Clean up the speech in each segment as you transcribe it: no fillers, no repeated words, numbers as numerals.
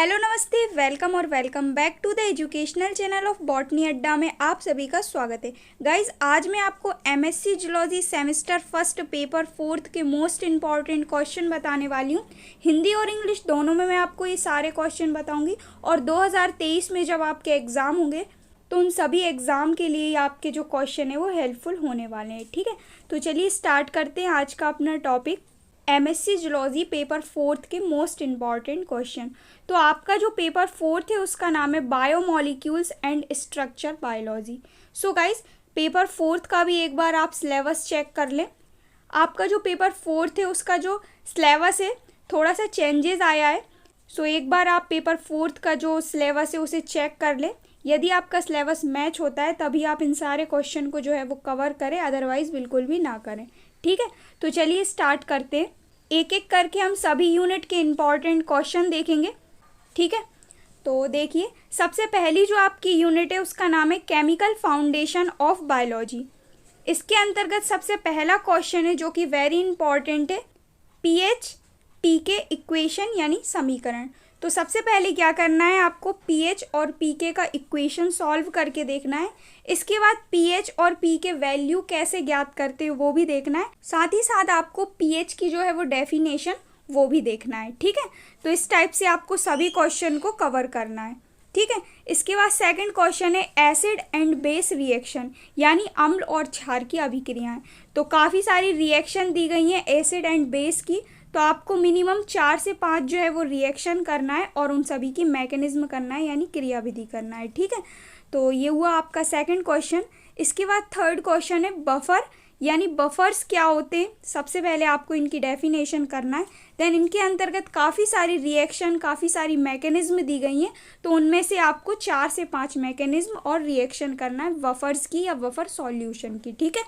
Hello नमस्ते, welcome और welcome back to the educational channel of Botany Adda में आप सभी का स्वागत है। गाइज, आज मैं आपको MSc zoology semester first paper fourth के मोस्ट इंपॉर्टेंट क्वेश्चन बताने वाली हूँ। हिंदी और इंग्लिश दोनों में मैं आपको ये सारे क्वेश्चन बताऊंगी और 2023 में जब आपके एग्ज़ाम होंगे तो उन सभी एग्ज़ाम के लिए आपके जो क्वेश्चन है वो हेल्पफुल होने वाले हैं। ठीक है, तो चलिए स्टार्ट करते हैं आज का अपना topic, MSc zoology paper fourth के मोस्ट इम्पॉर्टेंट क्वेश्चन। तो आपका जो पेपर फोर्थ है उसका नाम है biomolecules and structure biology. So guys, paper fourth का भी एक बार आप सिलेबस चेक कर लें। आपका जो पेपर फोर्थ है उसका जो सिलेबस है थोड़ा सा चेंजेस आया है। सो एक बार आप पेपर फोर्थ का जो सिलेबस है उसे चेक कर लें। यदि आपका सिलेबस मैच होता है तभी आप इन सारे क्वेश्चन को जो है वो कवर करें, अदरवाइज बिल्कुल भी ना करें। ठीक है, तो चलिए स्टार्ट करते हैं। एक एक करके हम सभी यूनिट के इम्पॉर्टेंट क्वेश्चन देखेंगे। ठीक है, तो देखिए, सबसे पहली जो आपकी यूनिट है उसका नाम है केमिकल फाउंडेशन ऑफ बायोलॉजी। इसके अंतर्गत सबसे पहला क्वेश्चन है जो कि वेरी इंपॉर्टेंट है, पीएच पीके इक्वेशन यानी समीकरण। तो सबसे पहले क्या करना है, आपको पीएच और पीके का इक्वेशन सॉल्व करके देखना है। इसके बाद पीएच और पी के वैल्यू कैसे ज्ञात करते हैं वो भी देखना है। साथ ही साथ आपको पीएच की जो है वो डेफिनेशन वो भी देखना है। ठीक है, तो इस टाइप से आपको सभी क्वेश्चन को कवर करना है। ठीक है, इसके बाद सेकंड क्वेश्चन है एसिड एंड बेस रिएक्शन यानी अम्ल और क्षार की अभिक्रियाएं। तो काफ़ी सारी रिएक्शन दी गई हैं एसिड एंड बेस की, तो आपको मिनिमम 4 से 5 जो है वो रिएक्शन करना है और उन सभी की मैकेनिज्म करना है यानी क्रियाविधि करना है। ठीक है, तो ये हुआ आपका सेकंड क्वेश्चन। इसके बाद थर्ड क्वेश्चन है बफर यानी बफर्स क्या होते हैं। सबसे पहले आपको इनकी डेफिनेशन करना है, देन इनके अंतर्गत काफ़ी सारी रिएक्शन, काफ़ी सारी मैकेनिज्म दी गई हैं, तो उनमें से आपको 4 से 5 मैकेनिज्म और रिएक्शन करना है बफर्स की या बफर सॉल्यूशन की। ठीक है,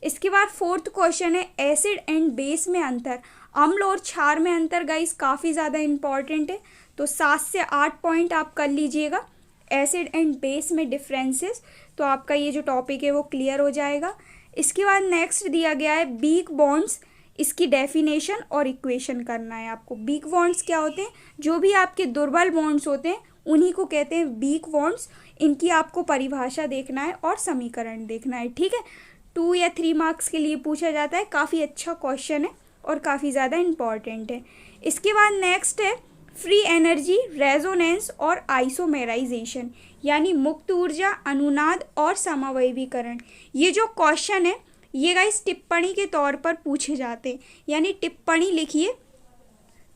इसके बाद फोर्थ क्वेश्चन है एसिड एंड बेस में अंतर, अम्ल और क्षार में अंतर। गाइस, काफ़ी ज़्यादा इंपॉर्टेंट है, तो 7 से 8 पॉइंट आप कर लीजिएगा। एसिड एंड बेस में डिफरेंसेस, तो आपका ये जो टॉपिक है वो क्लियर हो जाएगा। इसके बाद नेक्स्ट दिया गया है वीक बॉन्ड्स, इसकी डेफिनेशन और इक्वेशन करना है आपको। वीक बॉन्ड्स क्या होते हैं, जो भी आपके दुर्बल बॉन्ड्स होते हैं उन्हीं को कहते हैं वीक बॉन्ड्स। इनकी आपको परिभाषा देखना है और समीकरण देखना है। ठीक है, 2 या 3 मार्क्स के लिए पूछा जाता है। काफ़ी अच्छा क्वेश्चन है और काफ़ी ज़्यादा इम्पॉर्टेंट है। इसके बाद नेक्स्ट है फ्री एनर्जी, रेजोनेंस और आइसोमेराइजेशन यानी मुक्त ऊर्जा, अनुनाद और समवैवीकरण। ये जो क्वेश्चन है ये गाइस टिप्पणी के तौर पर पूछे जाते हैं, यानी टिप्पणी लिखिए।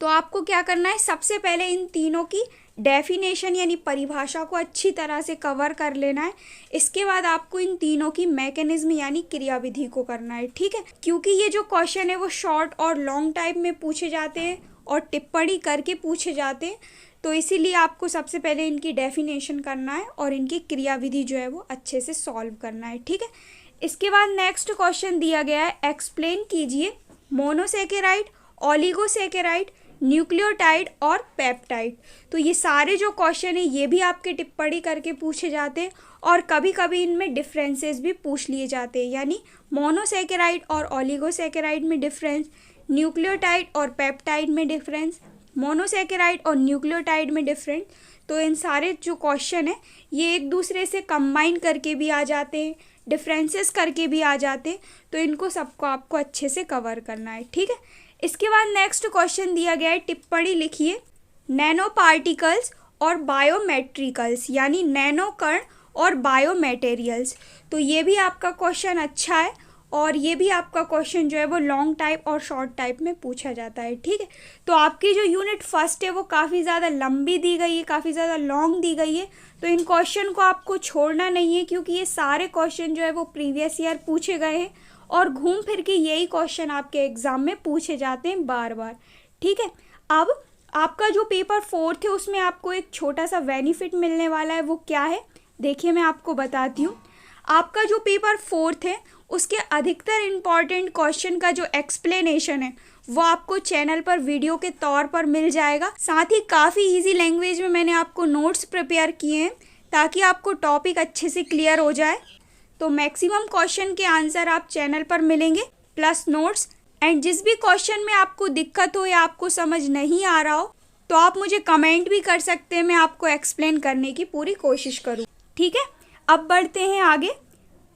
तो आपको क्या करना है, सबसे पहले इन तीनों की डेफिनेशन यानी परिभाषा को अच्छी तरह से कवर कर लेना है। इसके बाद आपको इन तीनों की मैकेनिज्म यानी क्रियाविधि को करना है। ठीक है, क्योंकि ये जो क्वेश्चन है वो शॉर्ट और लॉन्ग टाइप में पूछे जाते हैं और टिप्पणी करके पूछे जाते हैं, तो इसीलिए आपको सबसे पहले इनकी डेफिनेशन करना है और इनकी क्रियाविधि जो है वो अच्छे से सॉल्व करना है। ठीक है, इसके बाद नेक्स्ट क्वेश्चन दिया गया है, एक्सप्लेन कीजिए मोनोसेकेराइड, ओलिगोसेकेराइड, न्यूक्लियोटाइड और पेप्टाइड। तो ये सारे जो क्वेश्चन है ये भी आपके टिप्पणी करके पूछे जाते हैं और कभी कभी इनमें डिफरेंसेस भी पूछ लिए जाते हैं, यानी मोनोसेकेराइड और ओलिगोसेकेराइड में डिफरेंस, न्यूक्लियोटाइड और पेप्टाइड में डिफरेंस, मोनोसेकेराइड और न्यूक्लियोटाइड में डिफरेंस। तो इन सारे जो क्वेश्चन है ये एक दूसरे से कंबाइन करके भी आ जाते हैं, डिफरेंसेस करके भी आ जाते हैं, तो इनको सबको आपको अच्छे से कवर करना है। ठीक है, इसके बाद नेक्स्ट क्वेश्चन दिया गया है, टिप्पणी लिखिए नैनो पार्टिकल्स और बायोमेट्रिकल्स यानी नैनो कण और बायोमेटेरियल्स। तो ये भी आपका क्वेश्चन अच्छा है और ये भी आपका क्वेश्चन जो है वो लॉन्ग टाइप और शॉर्ट टाइप में पूछा जाता है। ठीक है, तो आपकी जो यूनिट फर्स्ट है वो काफ़ी ज़्यादा लंबी दी गई है, काफ़ी ज़्यादा लॉन्ग दी गई है, तो इन क्वेश्चन को आपको छोड़ना नहीं है, क्योंकि ये सारे क्वेश्चन जो है वो प्रीवियस ईयर पूछे गए हैं और घूम फिर के यही क्वेश्चन आपके एग्जाम में पूछे जाते हैं बार बार। ठीक है, अब आपका जो पेपर फोर्थ है उसमें आपको एक छोटा सा बेनिफिट मिलने वाला है, वो क्या है देखिए मैं आपको बताती हूँ। आपका जो पेपर फोर्थ है उसके अधिकतर इम्पॉर्टेंट क्वेश्चन का जो एक्सप्लेनेशन है वो आपको चैनल पर वीडियो के तौर पर मिल जाएगा। साथ ही काफ़ी इजी लैंग्वेज में मैंने आपको नोट्स प्रिपेयर किए हैं ताकि आपको टॉपिक अच्छे से क्लियर हो जाए। तो मैक्सिमम क्वेश्चन के आंसर आप चैनल पर मिलेंगे प्लस नोट्स, एंड जिस भी क्वेश्चन में आपको दिक्कत हो या आपको समझ नहीं आ रहा हो तो आप मुझे कमेंट भी कर सकते हैं, मैं आपको एक्सप्लेन करने की पूरी कोशिश करूँ। ठीक है, अब बढ़ते हैं आगे,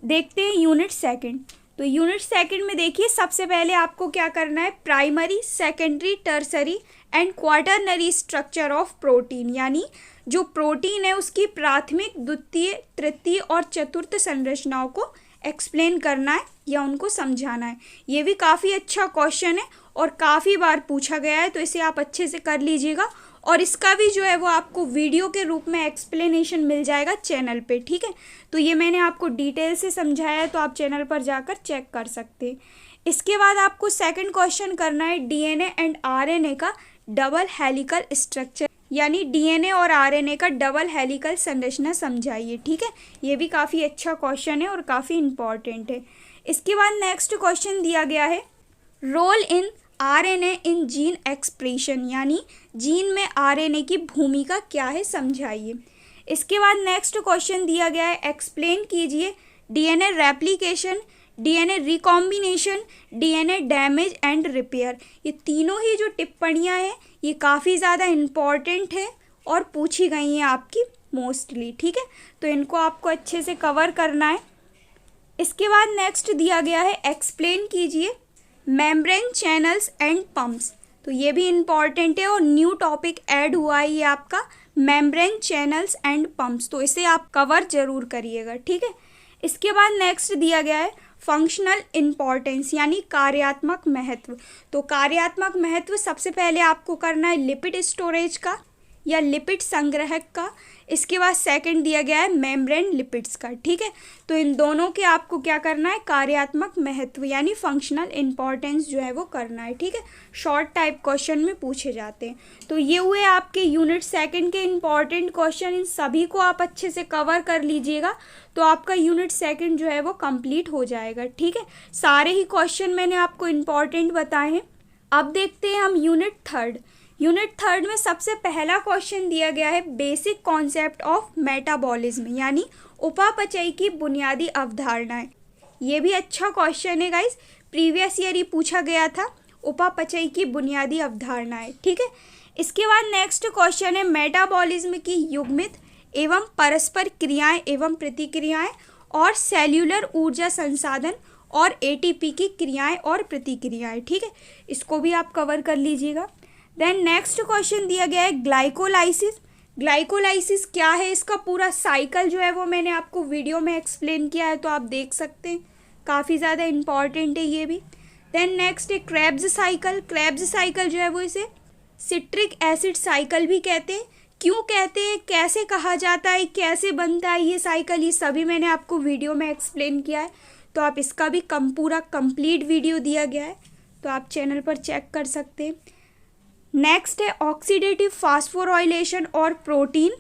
देखते हैं यूनिट सेकंड। तो यूनिट सेकंड में देखिए, सबसे पहले आपको क्या करना है, primary, secondary, tertiary and quaternary structure of protein, यानी जो प्रोटीन है उसकी प्राथमिक, द्वितीय, तृतीय और चतुर्थ संरचनाओं को एक्सप्लेन करना है या उनको समझाना है। ये भी काफ़ी अच्छा क्वेश्चन है और काफ़ी बार पूछा गया है, तो इसे आप अच्छे से कर लीजिएगा। और इसका भी जो है वो आपको वीडियो के रूप में एक्सप्लेनेशन मिल जाएगा चैनल पे। ठीक है, तो ये मैंने आपको डिटेल से समझाया है, तो आप चैनल पर जाकर चेक कर सकते हैं। इसके बाद आपको सेकंड क्वेश्चन करना है डीएनए एंड आरएनए का डबल हेलिकल स्ट्रक्चर, यानी डीएनए और आरएनए का डबल हेलिकल संरचना समझाइए। ठीक है, ये भी काफ़ी अच्छा क्वेश्चन है और काफ़ी इम्पॉर्टेंट है। इसके बाद नेक्स्ट क्वेश्चन दिया गया है role in RNA in gene expression, यानी जीन में आरएनए की भूमिका क्या है समझाइए। इसके बाद नेक्स्ट क्वेश्चन दिया गया है एक्सप्लेन कीजिए DNA replication, DNA recombination, DNA damage and repair. ये तीनों ही जो टिप्पणियां हैं ये काफ़ी ज़्यादा इम्पॉर्टेंट है और पूछी गई हैं आपकी मोस्टली। ठीक है, तो इनको आपको अच्छे से कवर करना है। इसके बाद नेक्स्ट दिया गया है एक्सप्लेन कीजिए मेम्ब्रेन चैनल्स एंड पंप्स। तो ये भी इम्पॉर्टेंट है और न्यू टॉपिक ऐड हुआ है ये आपका मेम्ब्रेन चैनल्स एंड पंप्स, तो इसे आप कवर जरूर करिएगा। ठीक है, इसके बाद नेक्स्ट दिया गया है फंक्शनल इम्पॉर्टेंस, यानी कार्यात्मक महत्व। तो कार्यात्मक महत्व सबसे पहले आपको करना है लिपिड स्टोरेज का या लिपिड संग्रहक का। इसके बाद सेकंड दिया गया है मेम्ब्रेन लिपिड्स का। ठीक है, तो इन दोनों के आपको क्या करना है, कार्यात्मक महत्व यानी फंक्शनल इम्पॉर्टेंस जो है वो करना है। ठीक है, शॉर्ट टाइप क्वेश्चन में पूछे जाते हैं। तो ये हुए आपके यूनिट सेकंड के इम्पॉर्टेंट क्वेश्चन, इन सभी को आप अच्छे से कवर कर लीजिएगा तो आपका यूनिट सेकंड जो है वो कंप्लीट हो जाएगा। ठीक है, सारे ही क्वेश्चन मैंने आपको इम्पॉर्टेंट बताए हैं। अब देखते हैं हम यूनिट थर्ड। यूनिट थर्ड में सबसे पहला क्वेश्चन दिया गया है बेसिक कॉन्सेप्ट ऑफ मेटाबॉलिज्म, यानी उपापचय की बुनियादी अवधारणाएं। ये भी अच्छा क्वेश्चन है गाइस, प्रीवियस ईयर ही पूछा गया था, उपापचय की बुनियादी अवधारणाएं। ठीक है, इसके बाद नेक्स्ट क्वेश्चन है मेटाबॉलिज्म की युग्मित एवं परस्पर क्रियाएं एवं प्रतिक्रियाएं और सेल्यूलर ऊर्जा संसाधन और एटीपी की क्रियाएं और प्रतिक्रियाएं। ठीक है, इसको भी आप कवर कर लीजिएगा। देन नेक्स्ट क्वेश्चन दिया गया है ग्लाइकोलाइसिस। ग्लाइकोलाइसिस क्या है, इसका पूरा साइकिल जो है वो मैंने आपको वीडियो में एक्सप्लेन किया है, तो आप देख सकते हैं, काफ़ी ज़्यादा इम्पॉर्टेंट है ये भी। देन नेक्स्ट है क्रेब्स साइकिल। क्रेब्स साइकिल जो है वो इसे सिट्रिक एसिड साइकिल भी कहते हैं। क्यों कहते हैं, कैसे कहा जाता है, कैसे बनता है ये साइकिल, ये सभी मैंने आपको वीडियो में एक्सप्लेन किया है, तो आप इसका भी पूरा कंप्लीट वीडियो दिया गया है, तो आप चैनल पर चेक कर सकते हैं। नेक्स्ट है ऑक्सीडेटिव फास्फोराइलेशन और प्रोटीन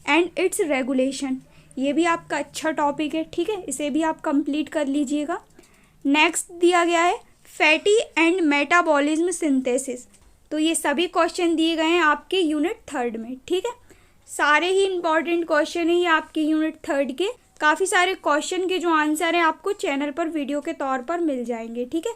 एंड इट्स रेगुलेशन। ये भी आपका अच्छा टॉपिक है। ठीक है, इसे भी आप कंप्लीट कर लीजिएगा। नेक्स्ट दिया गया है फैटी एंड मेटाबॉलिज्म सिंथेसिस। तो ये सभी क्वेश्चन दिए गए हैं आपके यूनिट थर्ड में। ठीक है, सारे ही इंपॉर्टेंट क्वेश्चन है ये आपके यूनिट थर्ड के। काफ़ी सारे क्वेश्चन के जो आंसर हैं आपको चैनल पर वीडियो के तौर पर मिल जाएंगे। ठीक है,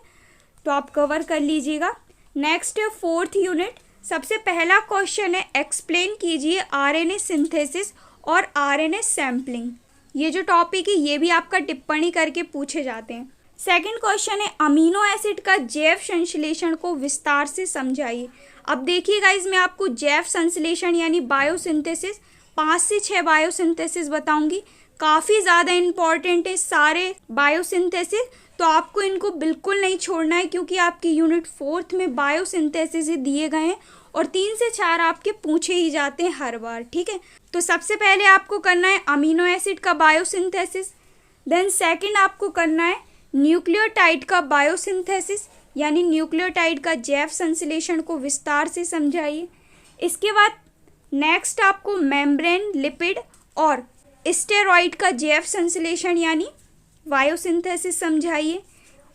तो आप कवर कर लीजिएगा। नेक्स्ट है फोर्थ यूनिट। सबसे पहला क्वेश्चन है एक्सप्लेन कीजिए आरएनए सिंथेसिस और आरएनए सैम्पलिंग। ये जो टॉपिक है ये भी आपका टिप्पणी करके पूछे जाते हैं। सेकंड क्वेश्चन है अमीनो एसिड का जैव संश्लेषण को विस्तार से समझाइए। अब देखिए गाइस, मैं आपको जैव संश्लेषण यानी बायोसिंथेसिस 5 से 6 बायोसिंथेसिस बताऊंगी। काफ़ी ज़्यादा इम्पॉर्टेंट है सारे बायोसिंथेसिस, तो आपको इनको बिल्कुल नहीं छोड़ना है, क्योंकि आपके यूनिट फोर्थ में बायोसिंथेसिस ही दिए गए हैं और 3 से 4 आपके पूछे ही जाते हैं हर बार। ठीक है, तो सबसे पहले आपको करना है अमीनो एसिड का बायोसिंथेसिस। देन सेकंड आपको करना है न्यूक्लियोटाइड का बायोसिंथेसिस, यानी न्यूक्लियोटाइड का जैव संश्लेषण को विस्तार से समझाइए। इसके बाद नेक्स्ट आपको मेम्ब्रेन, लिपिड और स्टेरॉइड का जैव संश्लेषण यानी बायोसिंथेसिस समझाइए।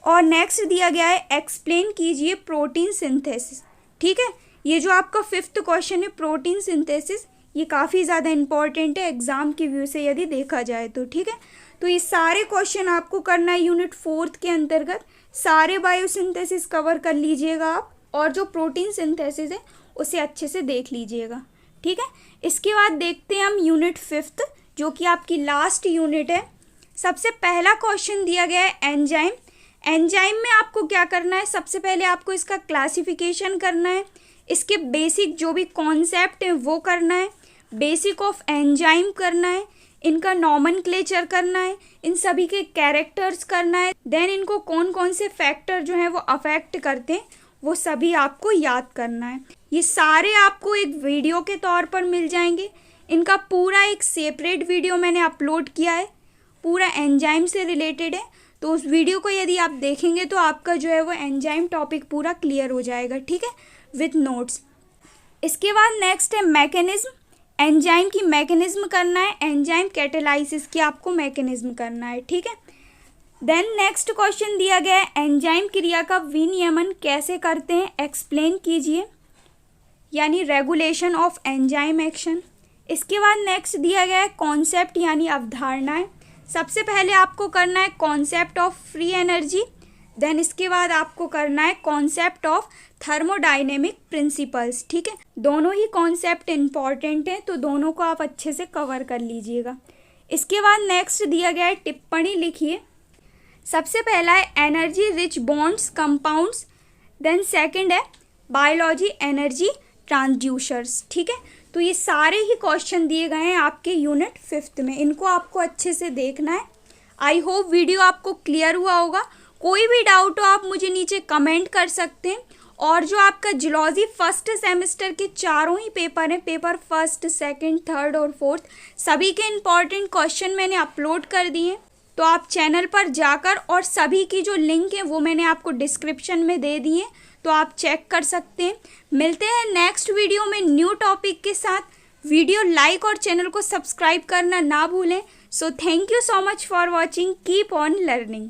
और नेक्स्ट दिया गया है एक्सप्लेन कीजिए प्रोटीन सिंथेसिस। ठीक है, ये जो आपका फिफ्थ क्वेश्चन है प्रोटीन सिंथेसिस, ये काफ़ी ज़्यादा इंपॉर्टेंट है एग्जाम की व्यू से यदि देखा जाए तो। ठीक है, तो ये सारे क्वेश्चन आपको करना है यूनिट फोर्थ के अंतर्गत। सारे बायोसिंथेसिस कवर कर लीजिएगा आप, और जो प्रोटीन सिंथेसिस है उसे अच्छे से देख लीजिएगा, ठीक है। इसके बाद देखते हैं हम यूनिट 5 जो कि आपकी लास्ट यूनिट है। सबसे पहला क्वेश्चन दिया गया है एंजाइम। एंजाइम में आपको क्या करना है, सबसे पहले आपको इसका क्लासिफिकेशन करना है, इसके बेसिक जो भी कॉन्सेप्ट हैं वो करना है, बेसिक ऑफ एंजाइम करना है, इनका नॉमेनक्लेचर करना है, इन सभी के कैरेक्टर्स करना है, देन इनको कौन कौन से फैक्टर जो हैं वो अफेक्ट करते हैं वो सभी आपको याद करना है। ये सारे आपको एक वीडियो के तौर पर मिल जाएंगे। इनका पूरा एक सेपरेट वीडियो मैंने अपलोड किया है, पूरा एंजाइम से रिलेटेड है, तो उस वीडियो को यदि आप देखेंगे तो आपका जो है वो एंजाइम टॉपिक पूरा क्लियर हो जाएगा, ठीक है, विथ नोट्स। इसके बाद नेक्स्ट है मैकेनिज्म। एंजाइम की मैकेनिज्म करना है, एंजाइम कैटेलाइसिस की आपको मैकेनिज्म करना है, ठीक है। देन नेक्स्ट क्वेश्चन दिया गया है एंजाइम क्रिया का विनियमन कैसे करते हैं, एक्सप्लेन कीजिए, यानी रेगुलेशन ऑफ एंजाइम एक्शन। इसके बाद नेक्स्ट दिया गया है कॉन्सेप्ट यानी अवधारणाएं। सबसे पहले आपको करना है concept of free energy, then इसके बाद आपको करना है कॉन्सेप्ट ऑफ थर्मोडायनेमिक प्रिंसिपल्स, ठीक है। दोनों ही कॉन्सेप्ट इंपॉर्टेंट हैं, तो दोनों को आप अच्छे से कवर कर लीजिएगा। इसके बाद नेक्स्ट दिया गया है टिप्पणी लिखिए। सबसे पहला है energy rich bonds compounds, then second है बायोलॉजी एनर्जी ट्रांसड्यूसर्स, ठीक है। तो ये सारे ही क्वेश्चन दिए गए हैं आपके यूनिट 5 में, इनको आपको अच्छे से देखना है। आई होप वीडियो आपको क्लियर हुआ होगा। कोई भी डाउट हो आप मुझे नीचे कमेंट कर सकते हैं। और जो आपका जूलॉजी फर्स्ट सेमेस्टर के चारों ही पेपर हैं, पेपर 1, 2, 3 और 4, सभी के इम्पॉर्टेंट क्वेश्चन मैंने अपलोड कर दिए हैं, तो आप चैनल पर जाकर, और सभी की जो लिंक है वो मैंने आपको डिस्क्रिप्शन में दे दी है, तो आप चेक कर सकते हैं। मिलते हैं नेक्स्ट वीडियो में न्यू टॉपिक के साथ। वीडियो लाइक और चैनल को सब्सक्राइब करना ना भूलें। So thank you so much for watching, keep on learning.